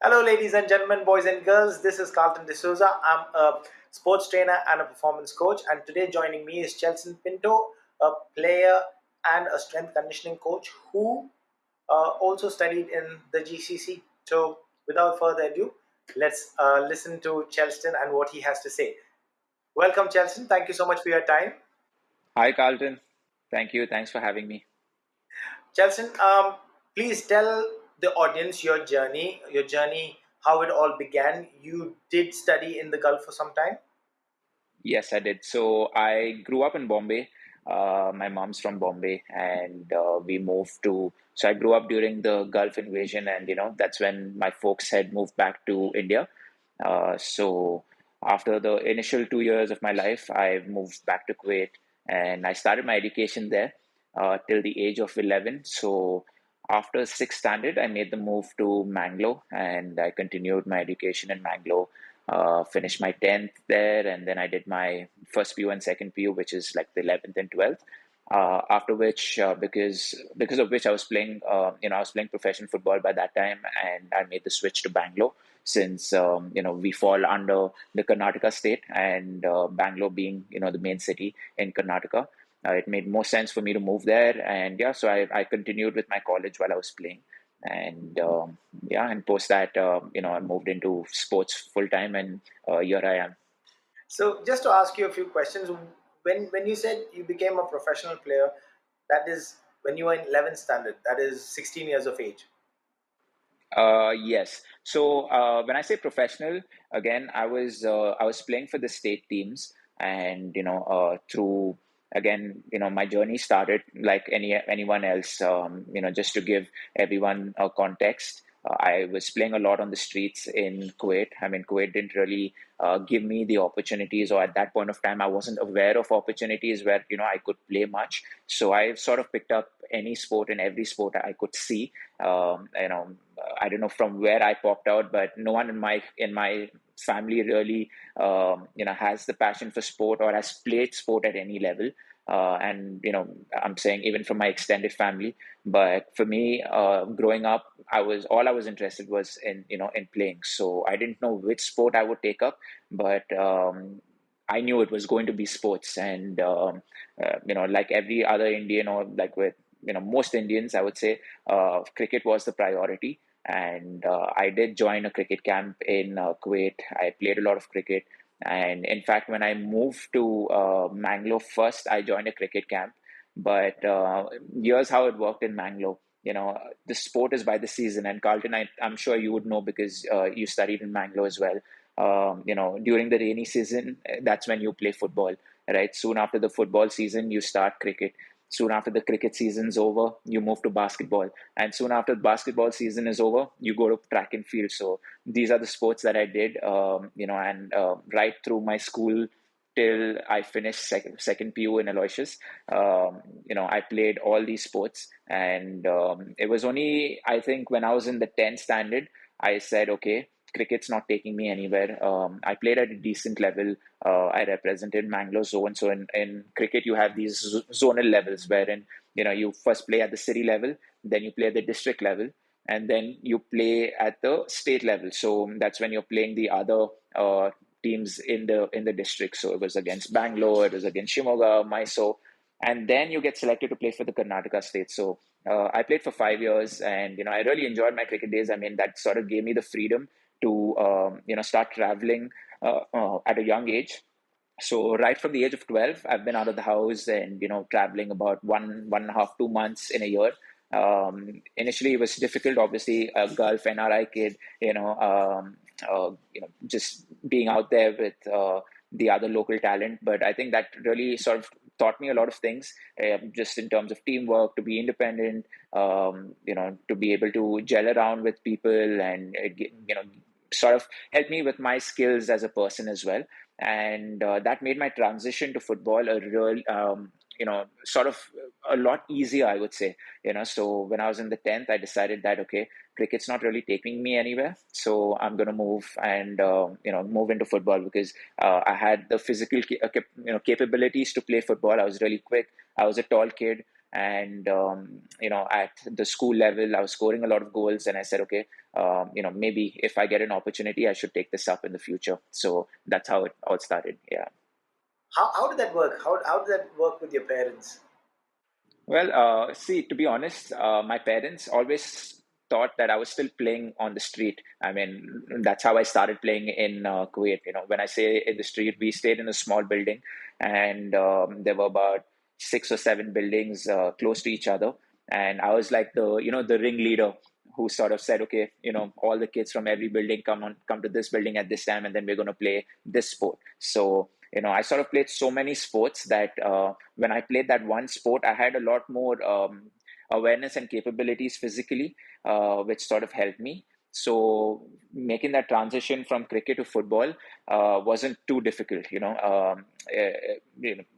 Hello, ladies and gentlemen, boys and girls. This is Carlton D'Souza. I'm a sports trainer and a performance coach. And today, joining me is Chelston Pinto, a player and a strength conditioning coach who also studied in the GCC. So, without further ado, let's listen to Chelston and what he has to say. Welcome, Chelston. Thank you so much for your time. Hi, Carlton. Thank you. Thanks for having me. Chelston, please tell the audience your journey, how it all began. You did study in the Gulf for some time. Yes, I did. So I grew up in Bombay. My mom's from Bombay, and we moved to. So I grew up during the Gulf invasion, and that's when my folks had moved back to India. So after the initial 2 years of my life, I moved back to Kuwait, and I started my education there till the age of 11. So after sixth standard, I made the move to Mangalore, and I continued my education in Mangalore. Finished my 10th there, and then I did my first PU and second PU, which is like the 11th and 12th. After which, because of which I was playing, I was playing professional football by that time, and I made the switch to Bangalore since we fall under the Karnataka state, and Bangalore being the main city in Karnataka, it made more sense for me to move there. And yeah, so I continued with my college while I was playing, and yeah, and post that, I moved into sports full time, and here I am. So, just to ask you a few questions, when you said you became a professional player, that is when you were in 11th standard. That is 16 years of age. Yes. So when I say professional, again, I was playing for the state teams, and through again, my journey started like anyone else. Just to give everyone a context, I was playing a lot on the streets in Kuwait. I mean, Kuwait didn't really give me the opportunities, or at that point of time, I wasn't aware of opportunities where I could play much. So I sort of picked up any sport and every sport I could see. I don't know from where I popped out, but no one in my family really has the passion for sport or has played sport at any level. And I'm saying even from my extended family. But for me, growing up, I was interested was in playing. So I didn't know which sport I would take up, but I knew it was going to be sports. And like every other Indian, or like with most Indians, I would say cricket was the priority. And I did join a cricket camp in Kuwait. I played a lot of cricket. And in fact, when I moved to Mangalore first, I joined a cricket camp. But here's how it worked in Mangalore. The sport is by the season. And Carlton, I'm sure you would know because you studied in Mangalore as well. During the rainy season, that's when you play football, right? Soon after the football season, you start cricket. Soon after the cricket season's over, you move to basketball. And soon after the basketball season is over, you go to track and field. So these are the sports that I did, and right through my school till I finished second PU in Aloysius. I played all these sports. And it was only, I think, when I was in the 10th standard, I said, okay, cricket's not taking me anywhere. I played at a decent level. I represented Mangalore zone. So in cricket, you have these zonal levels wherein you first play at the city level, then you play at the district level, and then you play at the state level. So that's when you're playing the other teams in the district. So it was against Bangalore, it was against Shimoga, Mysore, and then you get selected to play for the Karnataka state. So I played for 5 years, and I really enjoyed my cricket days. I mean, that sort of gave me the freedom to start traveling at a young age. So right from the age of 12, I've been out of the house and traveling about 1.5, 2 months in a year. Initially, it was difficult. Obviously, a Gulf NRI kid, just being out there with the other local talent. But I think that really sort of taught me a lot of things, just in terms of teamwork, to be independent, to be able to gel around with people, and sort of help me with my skills as a person as well. And that made my transition to football a real sort of a lot easier, I would say. So when I was in the 10th, I decided that, okay, cricket's not really taking me anywhere, so I'm going to move and move into football, because I had the physical capabilities to play football. I was really quick, I was a tall kid, And at the school level, I was scoring a lot of goals, and I said, okay, maybe if I get an opportunity, I should take this up in the future. So that's how it all started. Yeah. How did that work? How did that work with your parents? Well, see, to be honest, my parents always thought that I was still playing on the street. I mean, that's how I started playing in Kuwait. When I say in the street, we stayed in a small building, and there were about 6 or 7 buildings close to each other. And I was like the ringleader who sort of said, okay, all the kids from every building come to this building at this time, and then we're going to play this sport. So, I sort of played so many sports that when I played that one sport, I had a lot more awareness and capabilities physically, which sort of helped me. So making that transition from cricket to football wasn't too difficult.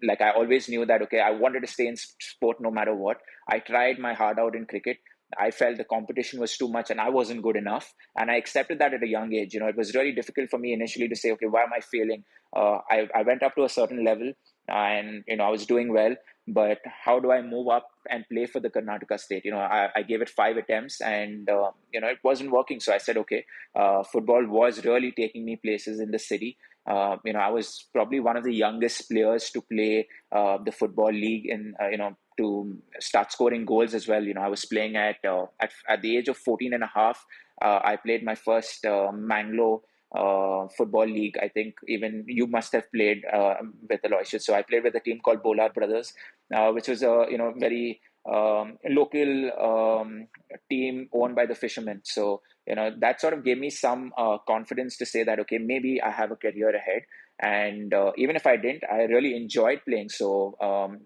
Like I always knew that, okay, I wanted to stay in sport no matter what. I tried my heart out in cricket. I felt the competition was too much and I wasn't good enough. And I accepted that at a young age. It was really difficult for me initially to say, okay, why am I failing? I went up to a certain level and I was doing well, but how do I move up and play for the Karnataka state? I gave it 5 attempts and it wasn't working. So I said, okay, football was really taking me places in the city. I was probably one of the youngest players to play the football league and to start scoring goals as well. I was playing at the age of 14 and a half. I played my first Manglo football league. I think even you must have played with Aloysius. So I played with a team called Bolar Brothers, which was a very local team owned by the fishermen. So that sort of gave me some confidence to say that, okay, maybe I have a career ahead. And even if I didn't, I really enjoyed playing. So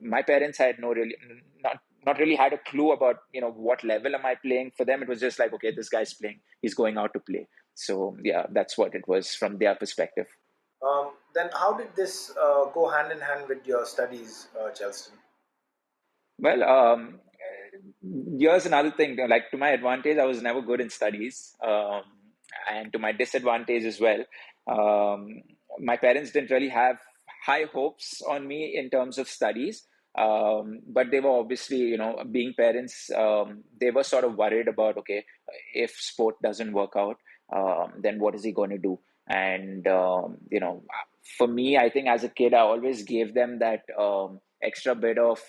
my parents had not really had a clue about what level am I playing. For them, it was just like, okay, this guy's playing, he's going out to play. So yeah, that's what it was from their perspective. Then how did this go hand in hand with your studies, Chelston? Well, here's another thing. Like to my advantage, I was never good in studies, and to my disadvantage as well. Um, my parents didn't really have high hopes on me in terms of studies, but they were obviously, being parents, they were sort of worried about, okay, if sport doesn't work out, then what is he going to do? And for me, I think as a kid, I always gave them that extra bit of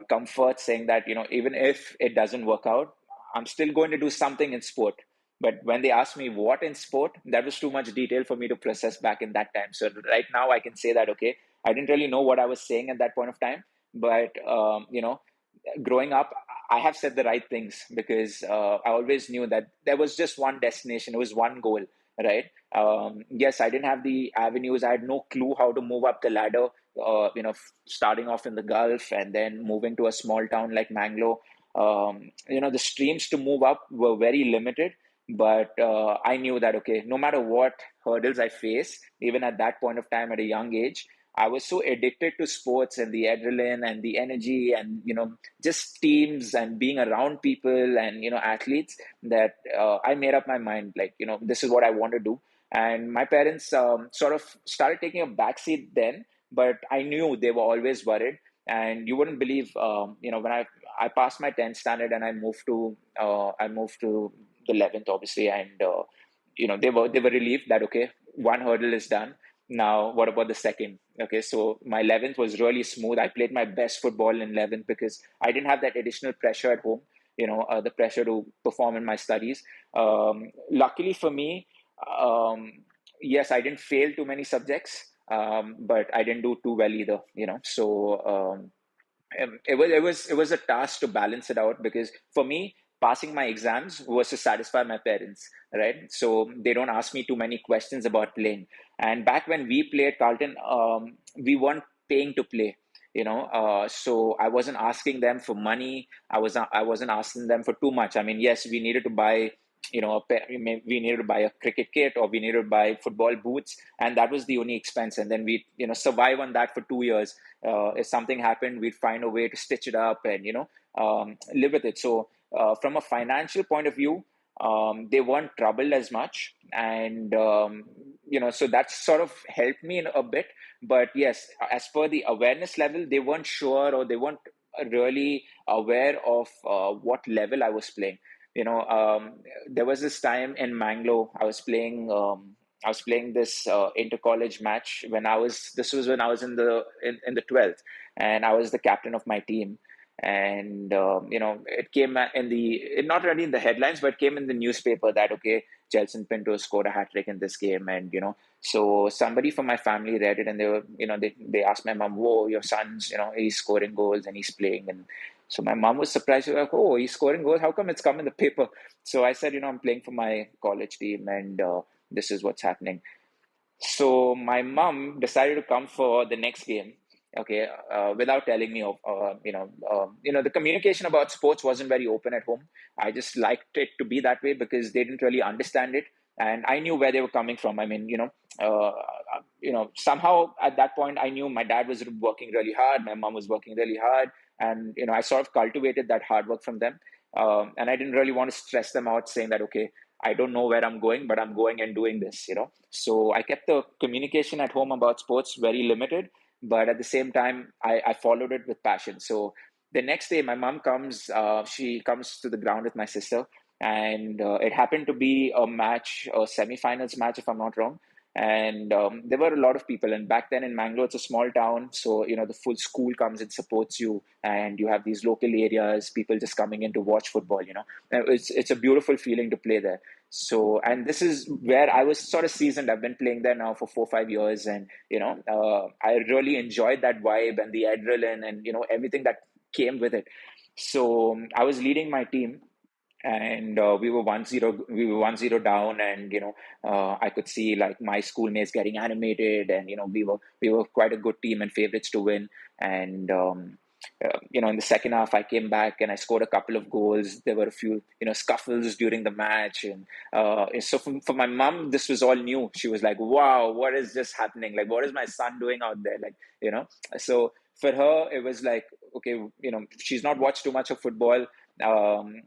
comfort, saying that even if it doesn't work out, I'm still going to do something in sport. But when they asked me what in sport, that was too much detail for me to process back in that time. So right now I can say that, okay, I didn't really know what I was saying at that point of time, but growing up, I have said the right things because I always knew that there was just one destination, it was one goal, right? Yes, I didn't have the avenues. I had no clue how to move up the ladder. Starting off in the Gulf and then moving to a small town like Manglo. The streams to move up were very limited, but I knew that, okay, no matter what hurdles I face, even at that point of time at a young age, I was so addicted to sports and the adrenaline and the energy and just teams and being around people and athletes that I made up my mind, like this is what I want to do. And my parents sort of started taking a backseat then, but I knew they were always worried. And you wouldn't believe, when I passed my 10th standard and I moved to the 11th, obviously, and they were relieved that, okay, one hurdle is done. Now, what about the second? Okay, so my 11th was really smooth. I played my best football in 11th because I didn't have that additional pressure at home, the pressure to perform in my studies. Luckily for me, yes, I didn't fail too many subjects, but I didn't do too well either, So it was a task to balance it out because for me, passing my exams was to satisfy my parents, right? So they don't ask me too many questions about playing. And back when we played Carlton, we weren't paying to play. So I wasn't asking them for money. I wasn't asking them for too much. I mean, yes, we needed to buy we needed to buy a cricket kit or we needed to buy football boots, and that was the only expense. And then we survive on that for 2 years. If something happened, we'd find a way to stitch it up and live with it. So from a financial point of view, they weren't troubled as much, and so that sort of helped me in a bit. But yes, as per the awareness level, they weren't sure or they weren't really aware of what level I was playing. There was this time in Mangalore, I was playing this inter-college match this was when I was in the 12th, and I was the captain of my team. And it came not really in the headlines, but it came in the newspaper that, okay, Chelston Pinto scored a hat trick in this game. And so somebody from my family read it, and they asked my mom, "Whoa, your son's, he's scoring goals and he's playing." And so my mom was surprised. She was like, "Oh, he's scoring goals. How come it's come in the paper?" So I said, "I'm playing for my college team, and this is what's happening." So my mom decided to come for the next game, okay, without telling me. The communication about sports wasn't very open at home. I just liked it to be that way because they didn't really understand it, and I knew where they were coming from. I mean, somehow at that point, I knew my dad was working really hard, my mom was working really hard, and I sort of cultivated that hard work from them. And I didn't really want to stress them out, saying that, okay, I don't know where I'm going, but I'm going and doing this. So I kept the communication at home about sports very limited, but at the same time, I followed it with passion. So the next day, my mom comes, she comes to the ground with my sister, and it happened to be a match, a semi-finals match, if I'm not wrong. And there were a lot of people. And back then in Mangalore, it's a small town. So, the full school comes and supports you. And you have these local areas, people just coming in to watch football. And it's a beautiful feeling to play there. So, and this is where I was sort of seasoned. I've been playing there now for 4 or 5 years. And, I really enjoyed that vibe and the adrenaline and, everything that came with it. So I was leading my team, and we were 1-0 down, and I could see like my schoolmates getting animated, and we were quite a good team and favorites to win. And in the second half, I came back and I scored a couple of goals. There were a few scuffles during the match. And so for my mom, this was all new. She was like, "Wow, what is just happening? Like, what is my son doing out there?" Like, so for her it was like, okay, she's not watched too much of football, um,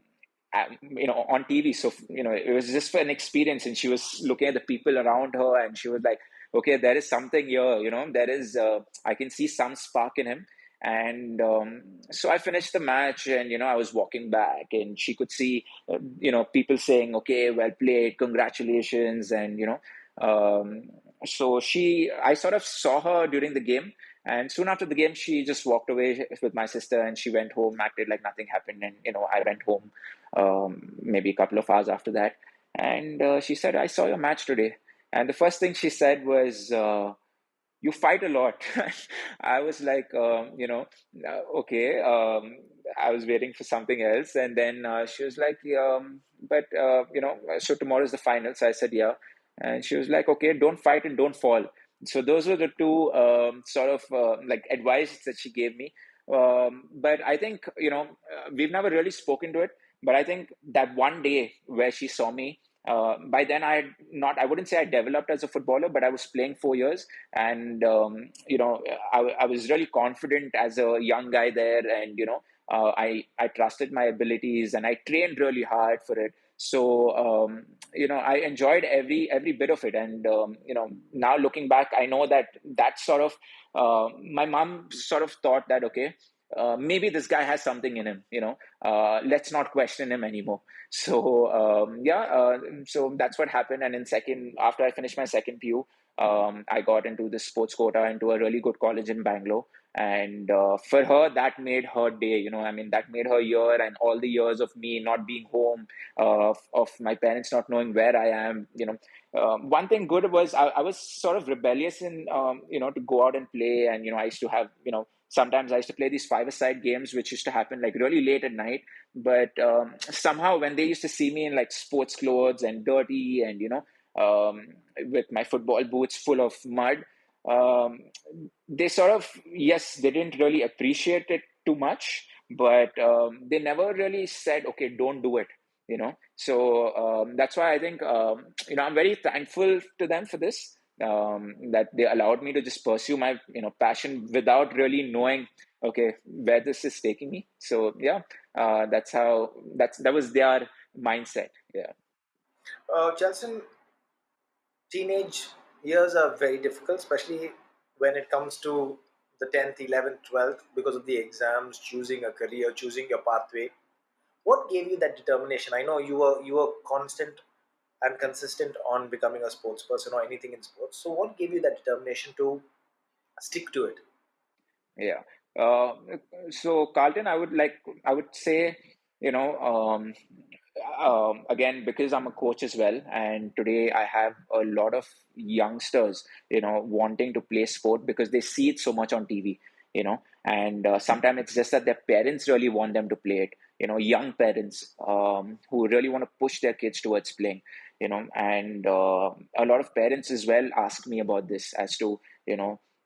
on TV. So, it was just for an experience. And she was looking at the people around her, and she was like, okay, there is something here, I can see some spark in him. And so I finished the match, and, I was walking back, and she could see, people saying, okay, well played, congratulations. And, I sort of saw her during the game. And soon after the game, she just walked away with my sister, and she went home, acted like nothing happened. And, I went home maybe a couple of hours after that. And she said, "I saw your match today." And the first thing she said was, "You fight a lot." I was like, okay. I was waiting for something else. And then she was like, but, so tomorrow's the final. So I said, yeah. And she was like, okay, don't fight and don't fall. So those were the two sort of like advice that she gave me. But I think, we've never really spoken to it. But I think that one day where she saw me, by then I wouldn't say I developed as a footballer, but I was playing 4 years. And, I was really confident as a young guy there. And, I trusted my abilities, and I trained really hard for it. So, I enjoyed every bit of it. And, now looking back, I know that sort of, my mom sort of thought that, okay, maybe this guy has something in him, let's not question him anymore. So, so that's what happened. And after I finished my second PU, I got into the sports quota into a really good college in Bangalore. And for her, that made her day. I mean, that made her year, and all the years of me not being home, of my parents not knowing where I am. One thing good was I was sort of rebellious in, to go out and play. And I used to have, sometimes I used to play these five-a-side games, which used to happen like really late at night. But somehow when they used to see me in like sports clothes and dirty, and with my football boots full of mud, um, they sort of, yes, they didn't really appreciate it too much, but they never really said, okay, don't do it. So that's why I think, I'm very thankful to them for this, that they allowed me to just pursue my passion without really knowing, okay, where this is taking me. So yeah, that was their mindset. Yeah. Chelsea, teenage years are very difficult, especially when it comes to the 10th, 11th, 12th, because of the exams, choosing a career, choosing your pathway. What gave you that determination? I know you were constant and consistent on becoming a sports person or anything in sports. So what gave you that determination to stick to it? Yeah. Uh, so Carlton, I would say, you know, again, because I'm a coach as well, and today I have a lot of youngsters, wanting to play sport because they see it so much on TV, and sometimes it's just that their parents really want them to play it, young parents, who really want to push their kids towards playing, and a lot of parents as well ask me about this as to,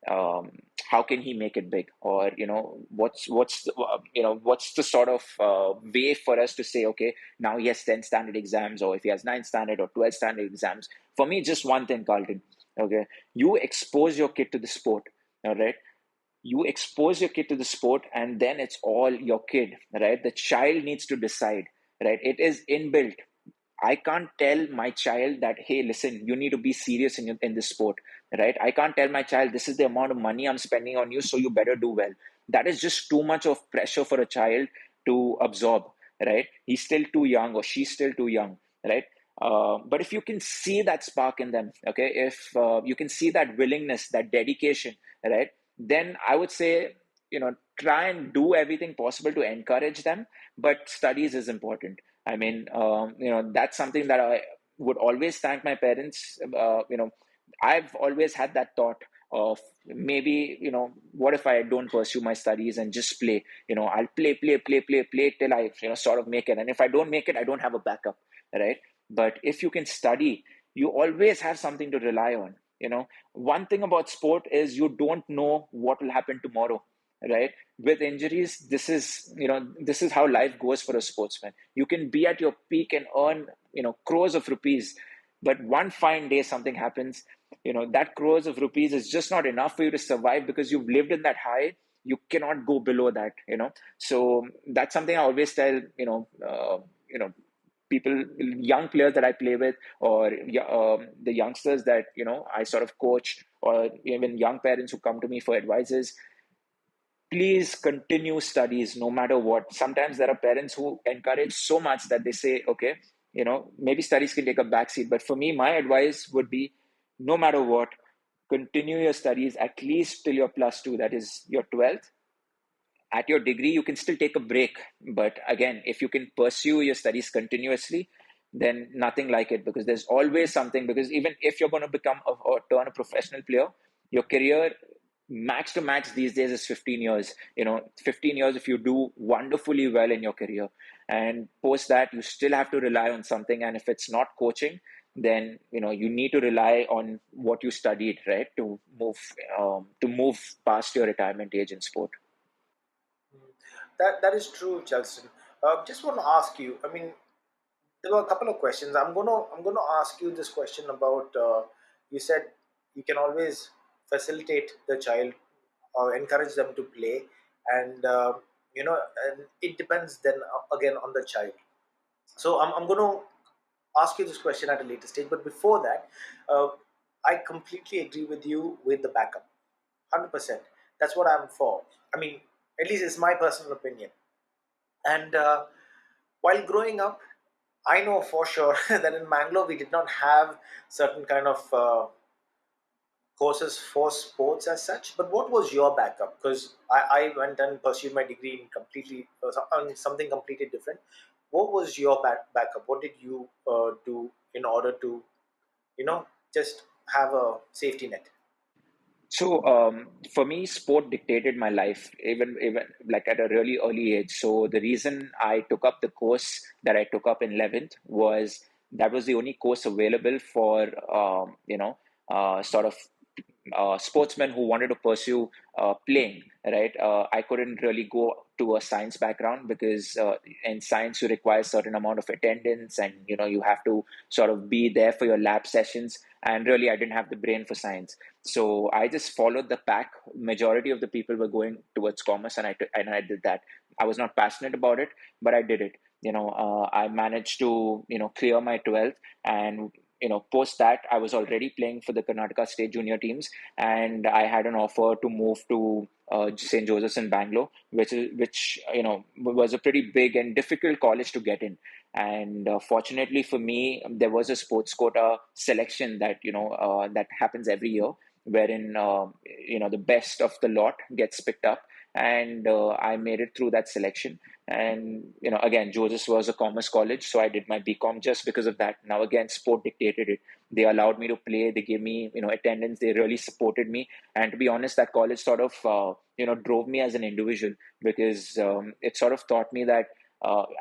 um, how can he make it big, or what's the sort of way for us to say, okay, now he has 10th standard exams, or if he has 9th standard or 12th standard exams. For me, just one thing, Carlton. Okay, you expose your kid to the sport. All right, you expose your kid to the sport, and then it's all your kid, right? The child needs to decide, right? It is inbuilt. I can't tell my child that, hey, listen, you need to be serious in this sport, right? I can't tell my child, this is the amount of money I'm spending on you, so you better do well. That is just too much of pressure for a child to absorb, right? He's still too young, or she's still too young, right? But if you can see that spark in them, okay, if you can see that willingness, that dedication, right, then I would say, try and do everything possible to encourage them. But studies is important. I mean, that's something that I would always thank my parents. I've always had that thought of, maybe, what if I don't pursue my studies and just play? I'll play till I, sort of make it. And if I don't make it, I don't have a backup, right? But if you can study, you always have something to rely on. One thing about sport is you don't know what will happen tomorrow, right? With injuries, this is how life goes for a sportsman. You can be at your peak and earn, crores of rupees, but one fine day something happens, that crores of rupees is just not enough for you to survive, because you've lived in that high. You cannot go below that. So that's something I always tell, people, young players that I play with, or the youngsters that I sort of coach, or even young parents who come to me for advices. Please continue studies no matter what. Sometimes there are parents who encourage so much that they say, okay, maybe studies can take a backseat. But for me, my advice would be, no matter what, continue your studies at least till your plus two, that is your 12th. At your degree, you can still take a break. But again, if you can pursue your studies continuously, then nothing like it, because there's always something. Because even if you're going to become or turn a professional player, your career max to max these days is 15 years. 15 years if you do wonderfully well in your career. And post that, you still have to rely on something. And if it's not coaching, then you need to rely on what you studied, right, to move past your retirement age in sport. That is true, Chelston. Just want to ask you. I mean, there were a couple of questions. I'm gonna ask you this question about. You said you can always facilitate the child or encourage them to play, and and it depends then again on the child. So I'm going to ask you this question at a later stage. But before that, uh, I completely agree with you with the backup. 100%. That's what I'm for. I mean, at least it's my personal opinion. And while growing up, I know for sure that in Mangalore we did not have certain kind of courses for sports as such. But what was your backup? Because I went and pursued my degree in completely on something completely different. What was your backup? What did you do in order to just have a safety net? So for me, sport dictated my life, even like at a really early age. So the reason I took up the course that I took up in 11th was that was the only course available for sort of sportsmen who wanted to pursue playing, right? I couldn't really go to a science background, because in science you require a certain amount of attendance, and you have to sort of be there for your lab sessions. And really, I didn't have the brain for science, so I just followed the pack. Majority of the people were going towards commerce, and I did that. I was not passionate about it, but I did it. I managed to clear my 12th, and post that, I was already playing for the Karnataka state junior teams, and I had an offer to move to St. Joseph's in Bangalore, which was a pretty big and difficult college to get in. And fortunately for me, there was a sports quota selection that happens every year, wherein the best of the lot gets picked up, and I made it through that selection. And again, Joseph's was a commerce college, so I did my BCom just because of that. Now again, sport dictated it. They allowed me to play. They gave me attendance. They really supported me. And to be honest, that college sort of drove me as an individual, because it sort of taught me that,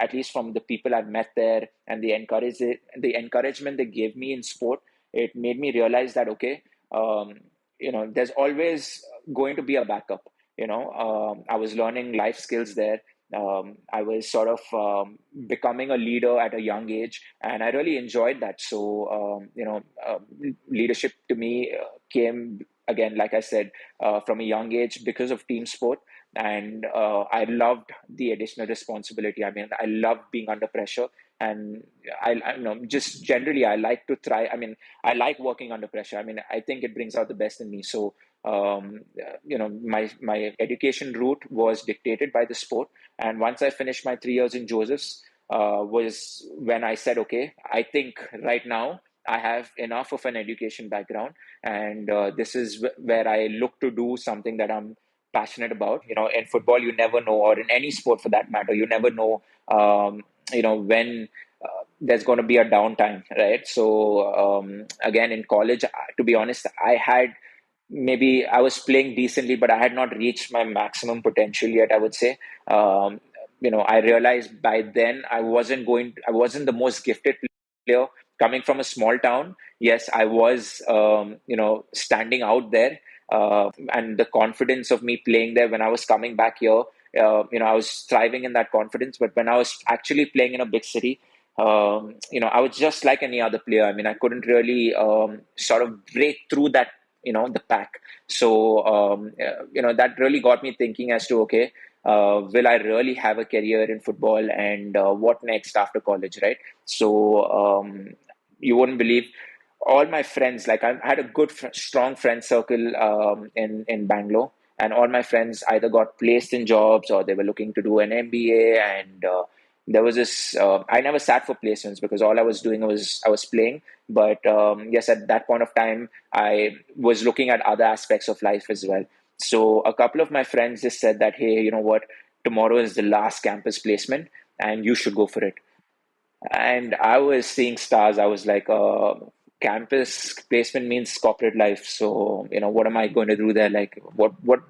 at least from the people I've met there, and the encouragement they gave me in sport, it made me realize that, okay, there's always going to be a backup. I was learning life skills there. I was sort of becoming a leader at a young age, and I really enjoyed that. So, leadership to me came, again, like I said, from a young age because of team sport. And I loved the additional responsibility. I mean, I love being under pressure. And just generally, I like to try. I mean, I like working under pressure. I mean, I think it brings out the best in me. So, my education route was dictated by the sport. And once I finished my 3 years in Joseph's, was when I said, okay, I think right now I have enough of an education background, and this is where I look to do something that I'm passionate about. In football, you never know, or in any sport for that matter, you never know, when there's going to be a downtime, right? So again, in college, to be honest, maybe I was playing decently, but I had not reached my maximum potential yet, I would say. Um, I realized by then I wasn't the most gifted player coming from a small town. Yes, I was, standing out there, and the confidence of me playing there when I was coming back here, I was thriving in that confidence. But when I was actually playing in a big city, I was just like any other player. I mean, I couldn't really sort of break through that, the pack. So, that really got me thinking as to, okay, will I really have a career in football, and what next after college, right? So, you wouldn't believe all my friends, like I had a good, strong friend circle in Bangalore, and all my friends either got placed in jobs or they were looking to do an MBA. And there was this, I never sat for placements because all I was doing was I was playing. But yes, at that point of time, I was looking at other aspects of life as well. So a couple of my friends just said that, hey, you know what, tomorrow is the last campus placement and you should go for it. And I was seeing stars. I was like, campus placement means corporate life. So, what am I going to do there? Like,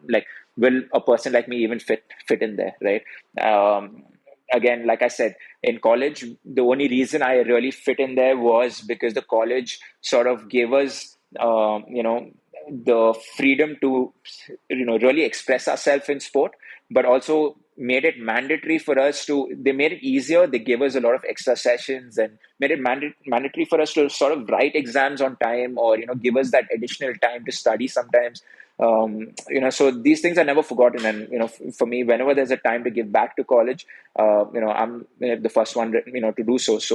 like, will a person like me even fit in there, right? Again, like I said, in college, the only reason I really fit in there was because the college sort of gave us, the freedom to, really express ourselves in sport, but also made it mandatory for us to, they made it easier. They gave us a lot of extra sessions and made it mandatory for us to sort of write exams on time, or give us that additional time to study sometimes. So these things are never forgotten. And for me, whenever there's a time to give back to college, I'm the first one to do so. So